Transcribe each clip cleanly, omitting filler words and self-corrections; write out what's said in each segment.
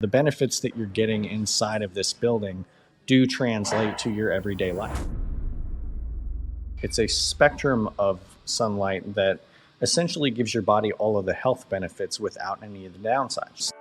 The benefits that you're getting inside of this building do translate to your everyday life. It's a spectrum of sunlight that essentially gives your body all of the health benefits without any of the downsides.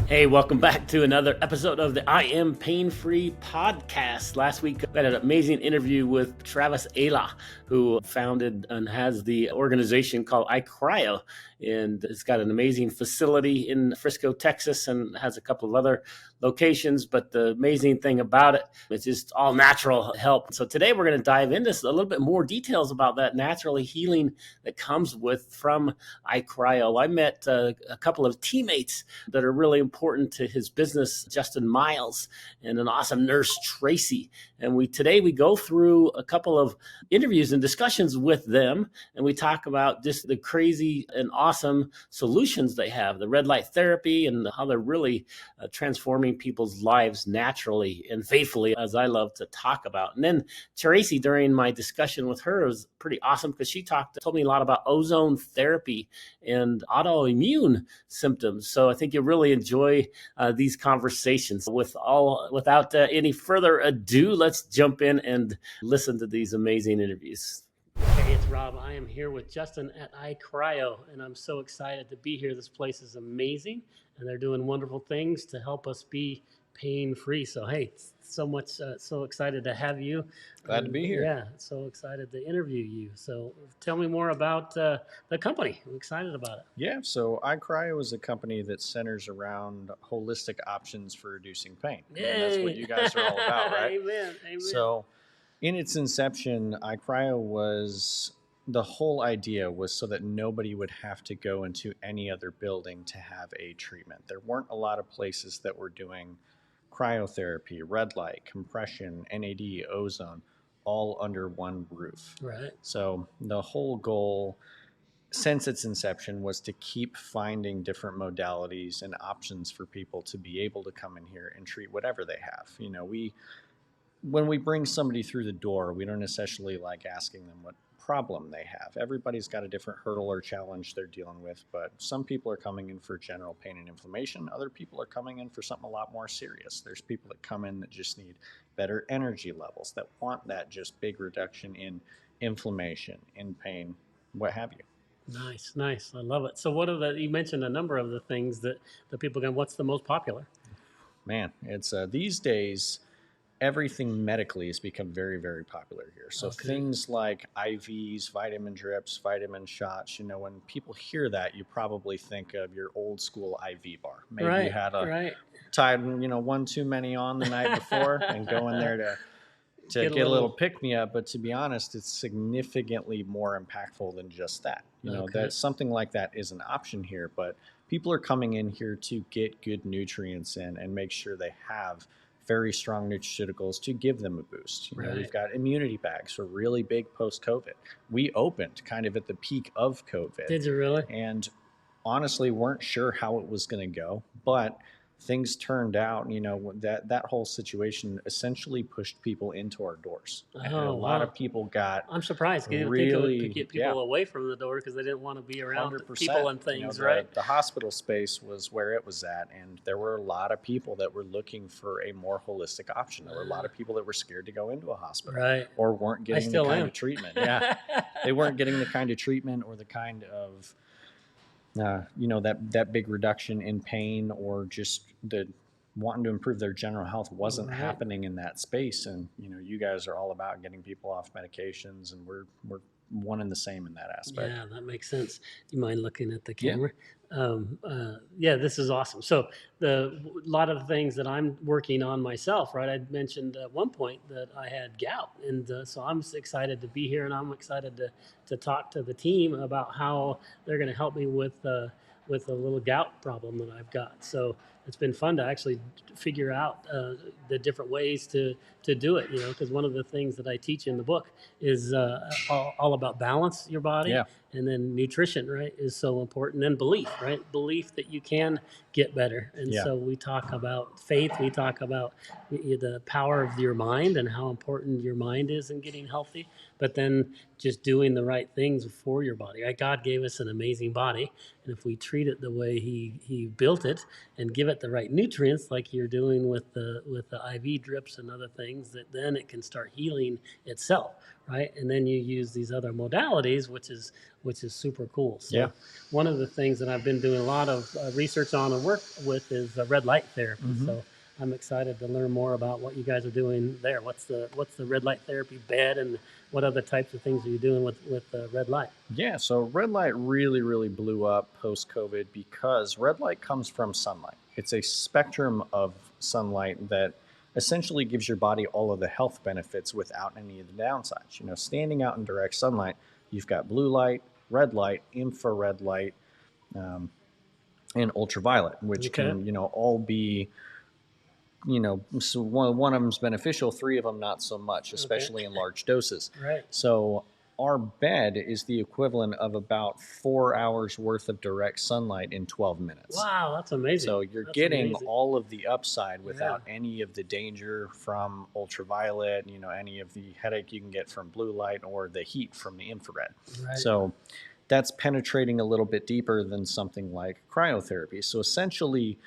Hey, welcome back to another episode of the I Am Painfree podcast. Last week, I had an amazing interview with Travis Ayla, who founded and has the organization called iCryo. And it's got an amazing facility in Frisco, Texas, and has a couple of other locations. But the amazing thing about it, it's just all natural help. So today we're going to dive into a little bit more details about that naturally healing that comes from iCryo. I met a couple of teammates that are really important to his business, Justin Miles and an awesome nurse, Tracy. And today we go through a couple of interviews and discussions with them, and we talk about just the crazy and awesome solutions they have, the red light therapy, and how they're really transforming people's lives naturally and faithfully, as I love to talk about. And then Tracy, during my discussion with her, was pretty awesome because she told me a lot about ozone therapy and autoimmune symptoms. So I think you'll really enjoy these conversations. Without any further ado, let's jump in and listen to these amazing interviews. Hey, it's Rob. I am here with Justin at iCryo, and I'm so excited to be here. This place is amazing, and they're doing wonderful things to help us be pain-free. So, hey, so excited to have you. Glad to be here. Yeah, so excited to interview you. So tell me more about the company. I'm excited about it. Yeah, so iCryo is a company that centers around holistic options for reducing pain. Yay. And that's what you guys are all about, right? Amen. So in its inception, the whole idea was so that nobody would have to go into any other building to have a treatment. There weren't a lot of places that were doing cryotherapy, red light, compression, NAD, ozone, all under one roof. Right. So the whole goal since its inception was to keep finding different modalities and options for people to be able to come in here and treat whatever they have. You know, when we bring somebody through the door, we don't essentially like asking them what problem they have. Everybody's got a different hurdle or challenge they're dealing with, but some people are coming in for general pain and inflammation. Other people are coming in for something a lot more serious. There's people that come in that just need better energy levels, that want that just big reduction in inflammation, in pain, what have you. Nice. I love it. So you mentioned a number of the things that the people what's the most popular? Man, it's these days, everything medically has become very, very popular here. So things like IVs, vitamin drips, vitamin shots, you know, when people hear that, you probably think of your old school IV bar. Maybe you had tied, one too many on the night before and go in there to get a little pick-me-up. But to be honest, it's significantly more impactful than just that. That something like that is an option here, but people are coming in here to get good nutrients in and make sure they have very strong nutraceuticals to give them a boost. We've got immunity bags for really big post-COVID. We opened kind of at the peak of COVID. Did you really? And honestly weren't sure how it was going to go, but things turned out, that whole situation essentially pushed people into our doors. And a lot of people I'm surprised. You didn't think it could get people away from the door because they didn't want to be around 100%. People and things, right? The hospital space was where it was at, and there were a lot of people that were looking for a more holistic option. There were a lot of people that were scared to go into a hospital or weren't getting the kind of treatment. Yeah, they weren't getting the kind of treatment or the kind of that big reduction in pain, or just the wanting to improve their general health wasn't happening in that space. And, you guys are all about getting people off medications, and we're one and the same in that aspect. Yeah, that makes sense. Do you mind looking at the camera? Yeah, this is awesome. So a lot of the things that I'm working on myself, right? I mentioned at one point that I had gout, and so I'm excited to be here, and I'm excited to talk to the team about how they're going to help me with a little gout problem that I've got. So it's been fun to actually figure out the different ways to do it. Because one of the things that I teach in the book is all about balance your body, Yeah. and then nutrition, right, is so important, and belief, right, belief that you can get better. And Yeah. so we talk about faith, we talk about the power of your mind and how important your mind is in getting healthy, but then just doing the right things for your body. God gave us an amazing body, and if we treat it the way he built it and give it the right nutrients, like you're doing with the IV drips and other things, that then it can start healing itself, right? And then you use these other modalities, which is super cool. So Yeah. one of the things that I've been doing a lot of research on and work with is red light therapy. Mm-hmm. So I'm excited to learn more about what you guys are doing there. What's the red light therapy bed, and what other types of things are you doing with red light? Yeah, so red light really, really blew up post-COVID because red light comes from sunlight. It's a spectrum of sunlight that essentially gives your body all of the health benefits without any of the downsides. Standing out in direct sunlight, you've got blue light, red light, infrared light, um, and ultraviolet, which can, all be, so one of them's beneficial, three of them not so much, especially in large doses. Right. So our bed is the equivalent of about 4 hours worth of direct sunlight in 12 minutes. Wow, that's amazing. So you're getting all of the upside without any of the danger from ultraviolet, any of the headache you can get from blue light or the heat from the infrared. Right. So that's penetrating a little bit deeper than something like cryotherapy. So essentially,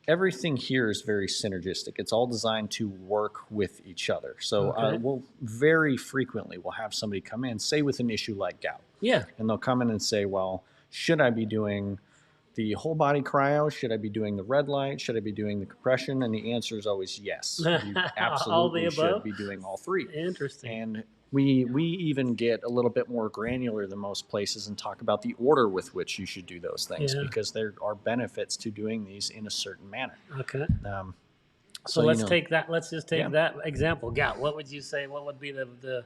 everything here is very synergistic. It's all designed to work with each other. So we'll very frequently we'll have somebody come in, say with an issue like gout. Yeah. And they'll come in and say, well, should I be doing the whole body cryo? Should I be doing the red light? Should I be doing the compression? And the answer is always yes. You absolutely should be doing all three. Interesting. And we even get a little bit more granular than most places and talk about the order with which you should do those things, because there are benefits to doing these in a certain manner. Okay. So let's take that. Let's just take that example. Gout. What would you say? What would be the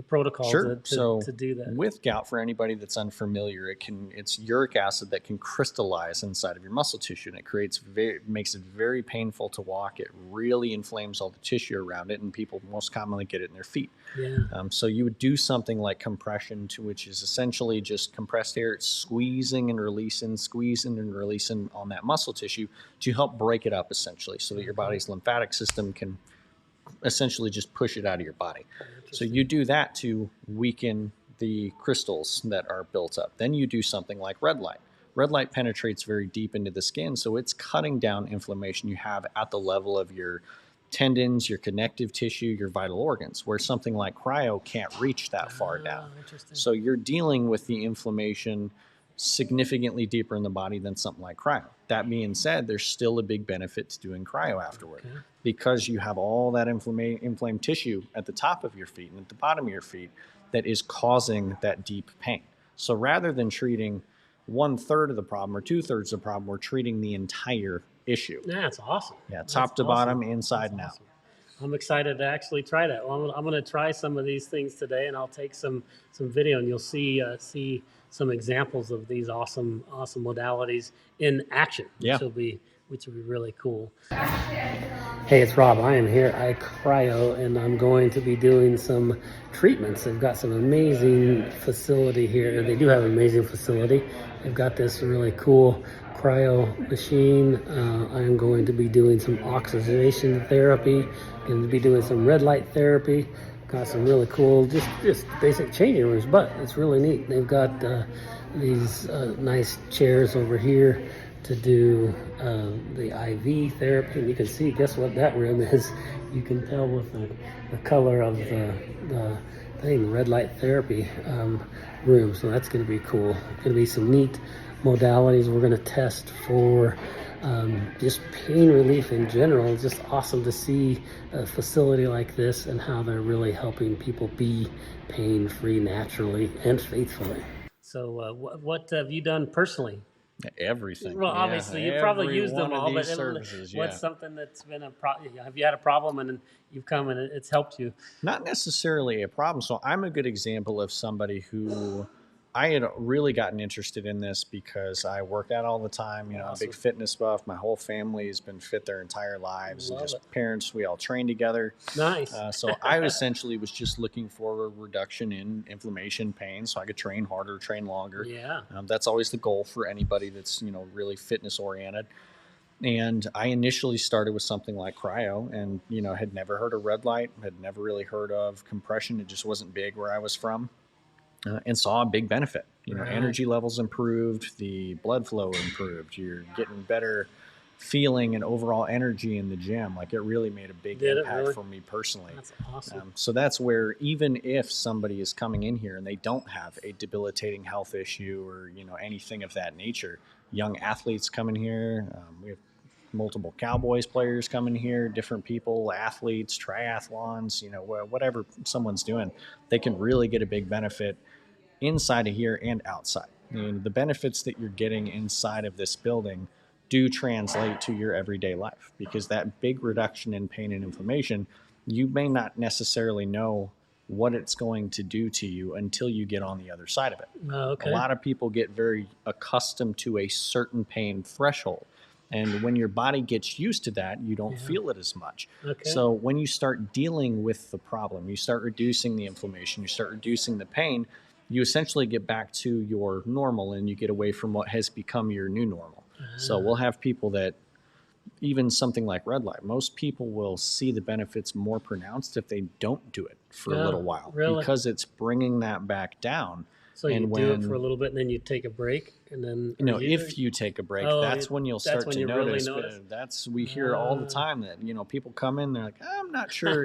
protocol to do that? With gout, for anybody that's unfamiliar, it's uric acid that can crystallize inside of your muscle tissue, and it makes it very painful to walk. It really inflames all the tissue around it, and people most commonly get it in their feet. Yeah. So you would do something like compression, which is essentially just compressed air, squeezing and releasing on that muscle tissue to help break it up, essentially, so that your body's lymphatic system can essentially just push it out of your body. So you do that to weaken the crystals that are built up. Then you do something like red light. Red light penetrates very deep into the skin, so it's cutting down inflammation you have at the level of your tendons, your connective tissue, your vital organs, where something like cryo can't reach that far down. So you're dealing with the inflammation significantly deeper in the body than something like cryo. That being said, there's still a big benefit to doing cryo afterward, because you have all that inflamed tissue at the top of your feet and at the bottom of your feet that is causing that deep pain. So rather than treating 1/3 of the problem or 2/3 of the problem, we're treating the entire issue. Yeah, that's awesome. Yeah, top to bottom, inside and out. I'm excited to actually try that. Well, I'm going to try some of these things today, and I'll take some video, and you'll see some examples of these awesome modalities in action, which will be really cool. Hey, it's Rob. I am here at iCryo, and I'm going to be doing some treatments. They've got some amazing facility here. They do have an amazing facility. They've got this really cool cryo machine. I'm going to be doing some oxidation therapy. Going to be doing some red light therapy. Got some really cool, just basic changing rooms, but it's really neat. They've got these nice chairs over here to do the IV therapy. And you can see, guess what that room is? You can tell with the color of the thing, red light therapy room. So that's going to be cool. Going to be some neat modalities we're going to test for just pain relief in general. It's just awesome to see a facility like this and how they're really helping people be pain-free naturally and faithfully. So what have you done personally? Everything. Well, obviously, you probably used them all, but what's something that's been a problem? Have you had a problem and you've come and it's helped you? Not necessarily a problem. So I'm a good example of somebody who I had really gotten interested in this because I work out all the time. I'm a big fitness buff. My whole family has been fit their entire lives. Love and just it. parents, we all train together. Nice. So I essentially was just looking for a reduction in inflammation, pain, so I could train harder, train longer. Yeah. That's always the goal for anybody that's, really fitness oriented. And I initially started with something like cryo and, had never heard of red light, had never really heard of compression. It just wasn't big where I was from. And saw a big benefit. Right. Energy levels improved, the blood flow improved. You're getting better feeling and overall energy in the gym. Like, it really made a big impact for me personally. That's awesome. So that's where, even if somebody is coming in here and they don't have a debilitating health issue or anything of that nature, young athletes come in here. We have multiple Cowboys players coming here, different people, athletes, triathlons, whatever someone's doing, they can really get a big benefit inside of here and outside. The benefits that you're getting inside of this building do translate to your everyday life, because that big reduction in pain and inflammation, you may not necessarily know what it's going to do to you until you get on the other side of it. Okay. A lot of people get very accustomed to a certain pain threshold. And when your body gets used to that, you don't feel it as much. Okay. So when you start dealing with the problem, you start reducing the inflammation, you start reducing the pain, you essentially get back to your normal and you get away from what has become your new normal. So we'll have people that, even something like red light, most people will see the benefits more pronounced if they don't do it for a little while, because it's bringing that back down. So you do it for a little bit and then you take a break, and then if you take a break, that's when you'll start to notice. Really we hear all the time that we come in, they're like, I'm not sure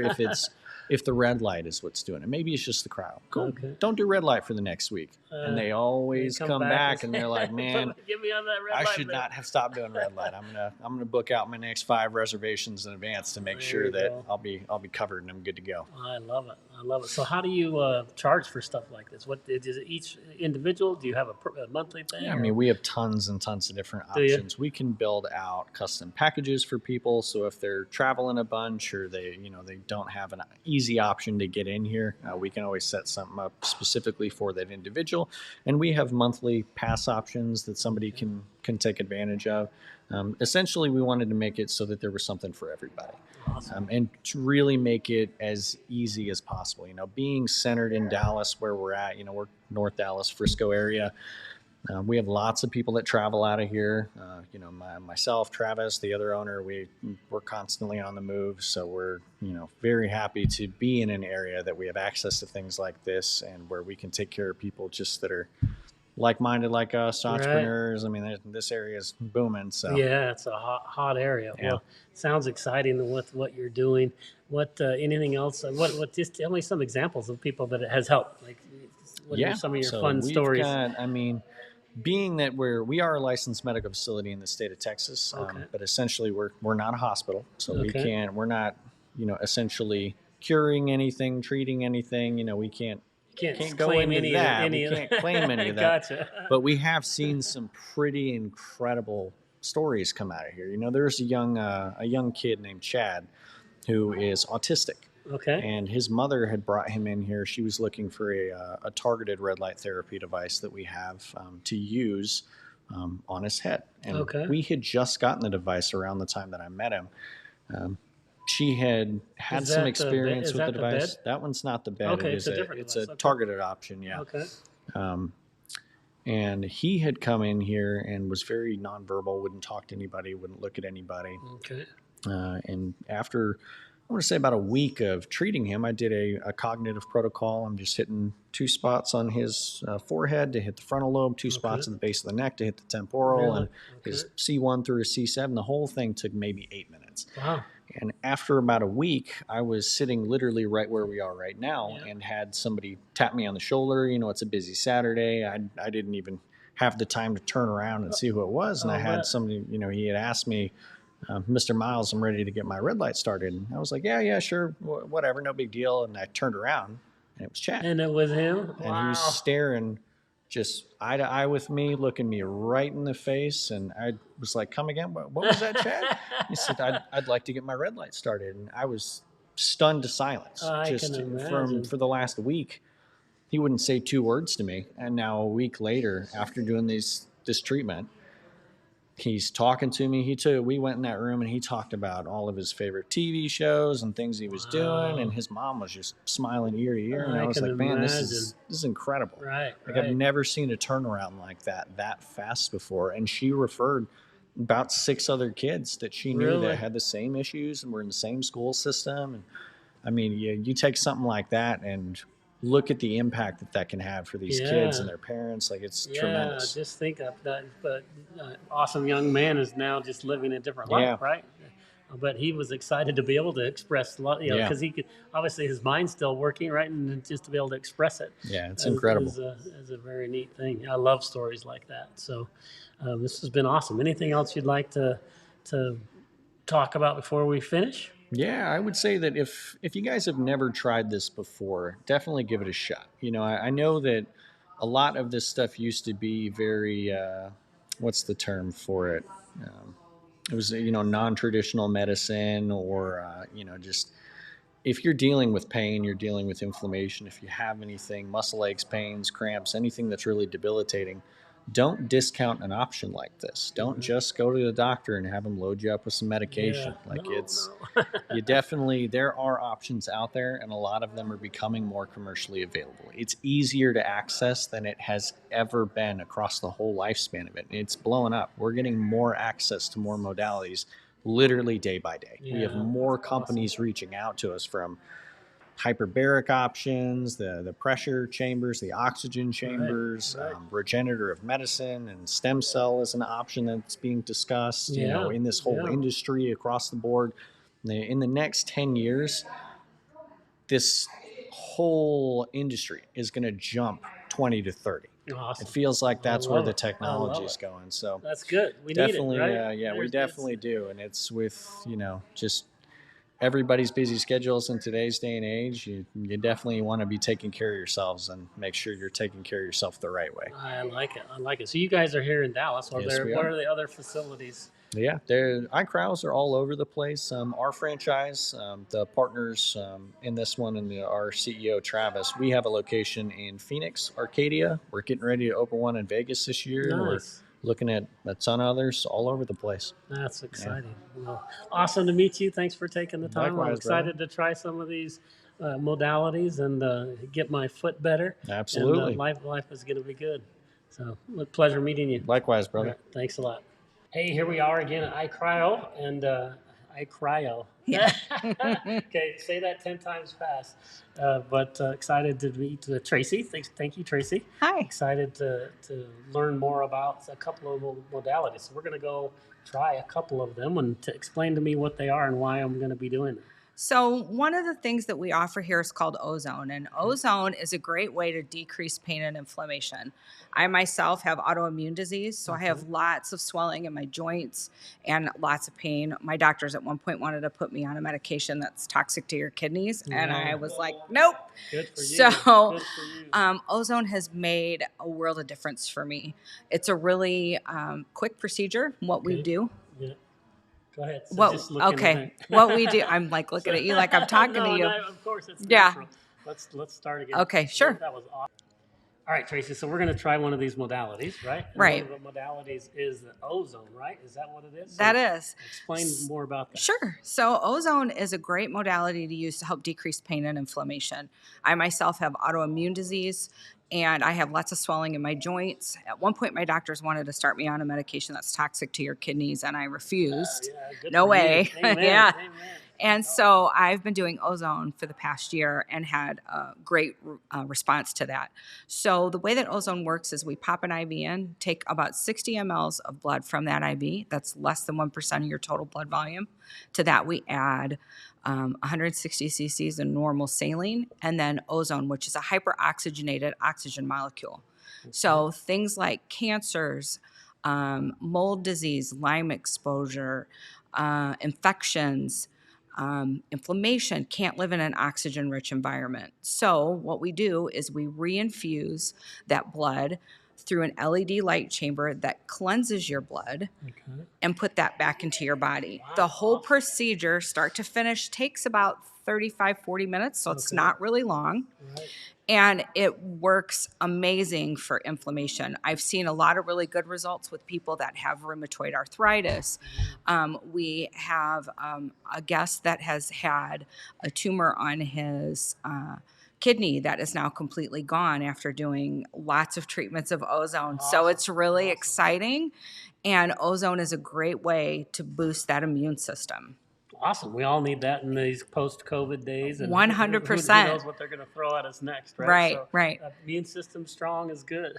if the red light is what's doing it. Maybe it's just the cryo. Cool. Okay. Don't do red light for the next week. And they always come back and they're like, man, get me on that red light, I should not have stopped doing red light. I'm gonna book out my next 5 reservations in advance to make sure that I'll be covered and I'm good to go. I love it. So how do you charge for stuff like this? What is it, each individual? Do you have a monthly thing? Yeah, we have tons and tons of different options. We can build out custom packages for people. So if they're traveling a bunch or they don't have an easy option to get in here, we can always set something up specifically for that individual. And we have monthly pass options that somebody can take advantage of. Essentially, we wanted to make it so that there was something for everybody. Awesome. And to really make it as easy as possible. Being centered in Dallas, where we're at, we're North Dallas, Frisco area. We have lots of people that travel out of here. Myself, Travis, the other owner, we're constantly on the move. So we're, very happy to be in an area that we have access to things like this, and where we can take care of people just that are like-minded like us, entrepreneurs. Right. This area is booming. So yeah, it's a hot area. Yeah. Well, sounds exciting with what you're doing. What anything else? What? Just tell me some examples of people that it has helped. Like, what are some of your fun stories? Being that we are a licensed medical facility in the state of Texas, but essentially we're not a hospital, so we're not essentially curing anything, treating anything. We can't go into that. We can't claim any of that. Gotcha. But we have seen some pretty incredible stories come out of here. There's a young kid named Chad who is autistic. Okay. And his mother had brought him in here. She was looking for a targeted red light therapy device that we have to use on his head. And we had just gotten the device around the time that I met him. She had some experience with the device. That one's not the bed. Okay, it's a targeted option, yeah. Okay. And he had come in here and was very nonverbal, wouldn't talk to anybody, wouldn't look at anybody. Okay. And after, I want to say about a week of treating him, I did a cognitive protocol. I'm just hitting 2 spots on his forehead to hit the frontal lobe, 2 spots at the base of the neck to hit the temporal, and his C1 through his C7. The whole thing took maybe 8 minutes. Wow. And after about a week, I was sitting literally right where we are right now, and had somebody tap me on the shoulder. It's a busy Saturday. I didn't even have the time to turn around and see who it was. And I had somebody, he had asked me, Mr. Miles, I'm ready to get my red light started. And I was like, yeah, sure, whatever, no big deal. And I turned around, and it was Chad. And it was him? And he was staring just eye to eye with me, looking me right in the face. And I was like, come again? What was that, Chad? He said, I'd like to get my red light started. And I was stunned to silence. For the last week. he wouldn't say 2 words to me. And now a week later, after doing this treatment, he's talking to me. We went in that room and he talked about all of his favorite TV shows and things he was doing. And his mom was just smiling ear to ear. And I was like, man, this is incredible. Right. I've never seen a turnaround like that fast before. And she referred about 6 other kids that she knew that had the same issues and were in the same school system. And I mean, you take something like that and look at the impact that can have for these kids and their parents. Like, it's tremendous. Just think of that. But awesome young man is now just living a different life, right? But he was excited to be able to express, because he could, obviously his mind's still working, right? And just to be able to express it. Yeah, it's incredible. Is a very neat thing. I love stories like that. So this has been awesome. Anything else you'd like to talk about before we finish? Yeah, I would say that if you guys have never tried this before, definitely give it a shot. I know that a lot of this stuff used to be very, what's the term for it? It was, non-traditional medicine, or, just if you're dealing with pain, you're dealing with inflammation. If you have anything, muscle aches, pains, cramps, anything that's really debilitating, don't discount an option like this. Don't just go to the doctor and have them load you up with some medication. You definitely, there are options out there, and a lot of them are becoming more commercially available. It's easier to access than it has ever been across the whole lifespan of it. It's blowing up. We're getting more access to more modalities literally day by day. We have more companies reaching out to us, from hyperbaric options, the pressure chambers, the oxygen chambers, regenerative medicine, and stem cell is an option that's being discussed, in this whole industry across the board. In the next 10 years, this whole industry is going to jump 20 to 30. Awesome. It feels like that's where the technology is going. So that's good. We definitely, need it, right? we definitely do. And it's with, just everybody's busy schedules in today's day and age. You definitely want to be taking care of yourselves and make sure you're taking care of yourself the right way. I like it. So you guys are here in Dallas. What are the other facilities? Yeah, iCryo's are all over the place. Our franchise, the partners in this one, and our CEO, Travis, we have a location in Phoenix, Arcadia. We're getting ready to open one in Vegas this year. Nice. We're looking at a ton of others all over the place. That's exciting. Yeah. Well, awesome to meet you. Thanks for taking the time. Likewise, I'm excited to try some of these modalities and get my foot better. Absolutely. And life is going to be good. So, pleasure meeting you. Likewise, brother. Right, thanks a lot. Hey, here we are again at iCryo, and iCryo. Yeah. Okay, say that 10 times fast. But excited to meet Tracy. Thank you, Tracy. Hi. Excited to learn more about a couple of modalities. So we're going to go try a couple of them, and to explain to me what they are and why I'm going to be doing them. So one of the things that we offer here is called Ozone, and Ozone is a great way to decrease pain and inflammation. I myself have autoimmune disease, so I have lots of swelling in my joints and lots of pain. My doctors at one point wanted to put me on a medication that's toxic to your kidneys, and I was like, nope. Good for you. So Good for you. Ozone has made a world of difference for me. It's a really quick procedure, what we do. Yeah. Go ahead. So What we do, I'm like looking at you like I'm talking to you. No, of course, it's natural. Let's start again. Okay, sure. That was awesome. All right, Tracy, so we're going to try one of these modalities, right? And right. One of the modalities is the Ozone, right? Is that what it is? That is. Explain more about that. Sure. So Ozone is a great modality to use to help decrease pain and inflammation. I myself have autoimmune disease, and I have lots of swelling in my joints. At one point, my doctors wanted to start me on a medication that's toxic to your kidneys, and I refused. No way. Amen. Amen. And so I've been doing Ozone for the past year and had a great response to that. So the way that Ozone works is we pop an IV in, take about 60 mLs of blood from that IV. That's less than 1% of your total blood volume. To that, we add 160 cc's of normal saline, and then Ozone, which is a hyperoxygenated oxygen molecule. Okay. So things like cancers, mold disease, Lyme exposure, infections, inflammation can't live in an oxygen-rich environment. So what we do is we reinfuse that blood through an LED light chamber that cleanses your blood and put that back into your body. Wow. The whole procedure, start to finish, takes about 35, 40 minutes, so it's not really long. Right. And it works amazing for inflammation. I've seen a lot of really good results with people that have rheumatoid arthritis. We have a guest that has had a tumor on his kidney that is now completely gone after doing lots of treatments of ozone. Awesome. So it's really exciting. And ozone is a great way to boost that immune system. Awesome. We all need that in these post-COVID days. And 100%. Who knows what they're going to throw at us next, right? Right, so, right. Immune system strong is good.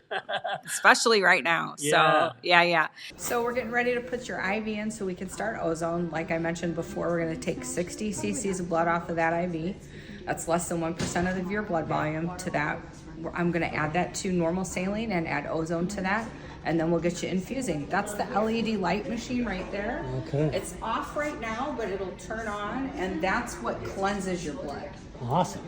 Especially right now. Yeah. So, yeah. So we're getting ready to put your IV in so we can start ozone. Like I mentioned before, we're going to take 60 cc's of blood off of that IV. That's less than 1% of your blood volume. To that, I'm going to add that to normal saline and add ozone to that. And then we'll get you infusing. That's the LED light machine right there. Okay. It's off right now, but it'll turn on, and that's what cleanses your blood. Awesome.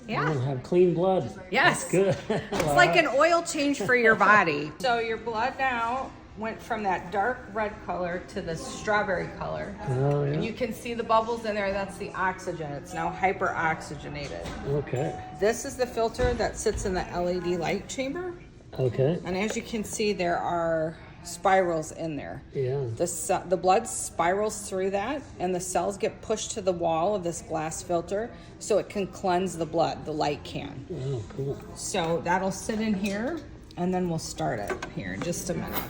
Yeah. We'll have clean blood. Yes. That's good. It's like an oil change for your body. So your blood now went from that dark red color to the strawberry color. Oh, yeah. And you can see the bubbles in there. That's the oxygen. It's now hyper-oxygenated. Okay. This is the filter that sits in the LED light chamber. Okay. And as you can see, there are spirals in there. Yeah. The blood spirals through that, and the cells get pushed to the wall of this glass filter so it can cleanse the blood. The light can. Oh, cool. So that'll sit in here, and then we'll start it here in just a minute.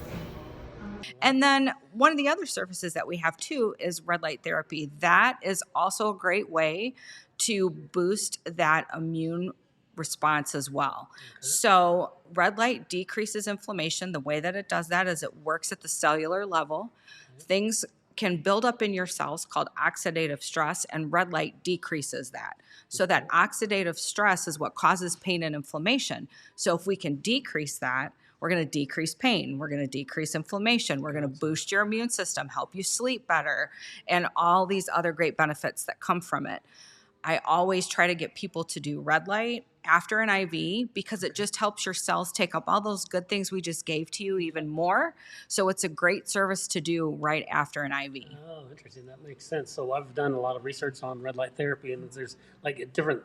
And then one of the other services that we have too is red light therapy. That is also a great way to boost that immune response as well. Okay. So red light decreases inflammation. The way that it does that is it works at the cellular level. Okay. Things can build up in your cells called oxidative stress, and red light decreases that. So that oxidative stress is what causes pain and inflammation. So if we can decrease that, we're going to decrease pain. We're going to decrease inflammation. We're going to boost your immune system, help you sleep better, and all these other great benefits that come from it. I always try to get people to do red light after an IV because it just helps your cells take up all those good things we just gave to you even more. So it's a great service to do right after an IV. Oh, interesting. That makes sense. So I've done a lot of research on red light therapy, and there's like different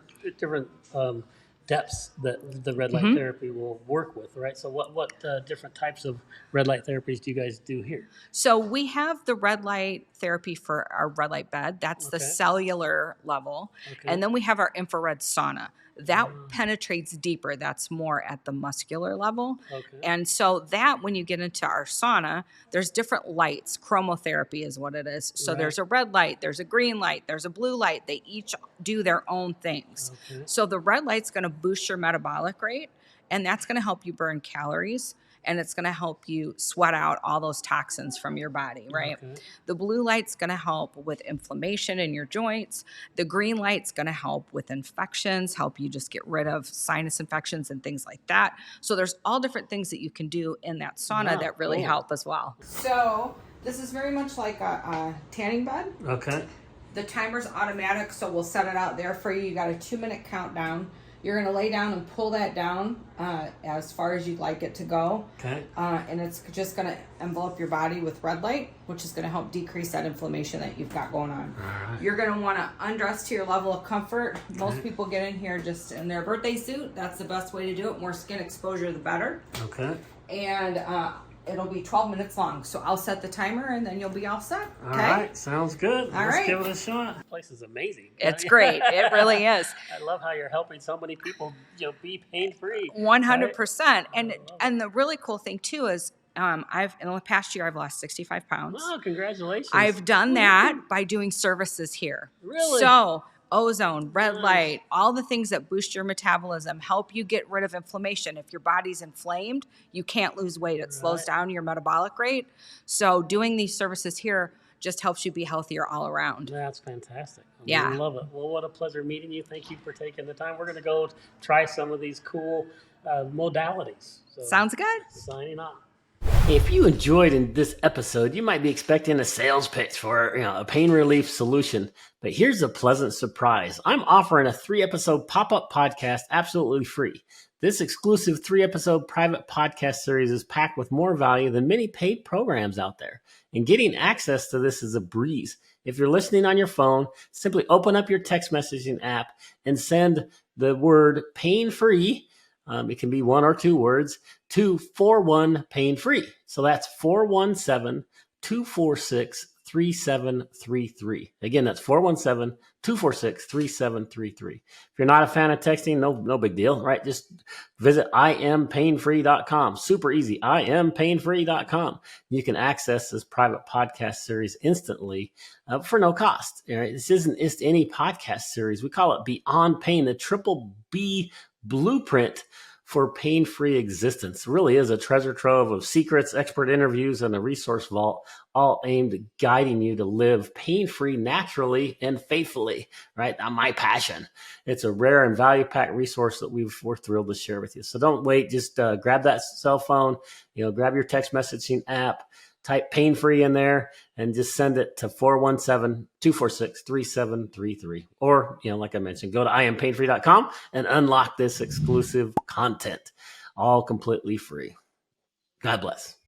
depths that the red light therapy will work with, right? So what different types of red light therapies do you guys do here? So we have the red light therapy for our red light bed. That's the cellular level. Okay. And then we have our infrared sauna. That penetrates deeper. That's more at the muscular level. Okay. And so that when you get into our sauna, there's different lights. Chromotherapy is what it is. So there's a red light, there's a green light, there's a blue light. They each do their own things. Okay. So the red light's going to boost your metabolic rate, and that's going to help you burn calories. And it's going to help you sweat out all those toxins from your body, right? Okay. The blue light's going to help with inflammation in your joints. The green light's going to help with infections, help you just get rid of sinus infections and things like that. So there's all different things that you can do in that sauna that really help as well. So this is very much like a tanning bed. Okay. The timer's automatic, so we'll set it out there for you. You got a 2-minute countdown. You're going to lay down and pull that down as far as you'd like it to go. Okay. And it's just going to envelop your body with red light, which is going to help decrease that inflammation that you've got going on. All right. You're going to want to undress to your level of comfort. Okay. Most people get in here just in their birthday suit. That's the best way to do it. More skin exposure, the better. Okay. And it'll be 12 minutes long. So I'll set the timer and then you'll be all set. Okay? All right. Sounds good. Let's right. give it a shot. This place is amazing. It's great. It really is. I love how you're helping so many people, be pain-free. 100%. Right? And the really cool thing too is in the past year I've lost 65 pounds. Oh, congratulations. I've done that by doing services here. Really? So ozone, red light, all the things that boost your metabolism, help you get rid of inflammation. If your body's inflamed, you can't lose weight. It slows down your metabolic rate. So doing these services here just helps you be healthier all around. That's fantastic. I love it. Well, what a pleasure meeting you. Thank you for taking the time. We're going to go try some of these cool modalities. So, sounds good. Signing off. If you enjoyed in this episode, you might be expecting a sales pitch for a pain relief solution. But here's a pleasant surprise. I'm offering a 3-episode pop-up podcast absolutely free. This exclusive 3-episode private podcast series is packed with more value than many paid programs out there. And getting access to this is a breeze. If you're listening on your phone, simply open up your text messaging app and send the word painfree. It can be 1 or 2 words to 41 painfree. So that's 417-246-3733. Again, that's 417-246-3733. If you're not a fan of texting, no big deal, right? Just visit impainfree.com. Super easy. impainfree.com. You can access this private podcast series instantly for no cost. Right? This isn't just any podcast series. We call it Beyond Pain, the triple B blueprint for pain-free existence. It really is a treasure trove of secrets, expert interviews, and a resource vault, all aimed at guiding you to live pain-free naturally and faithfully, right? My passion. It's a rare and value-packed resource that we're thrilled to share with you. So don't wait. Just grab that cell phone, grab your text messaging app, type pain-free in there, and just send it to 417-246-3733. Or, like I mentioned, go to impainfree.com and unlock this exclusive content, all completely free. God bless.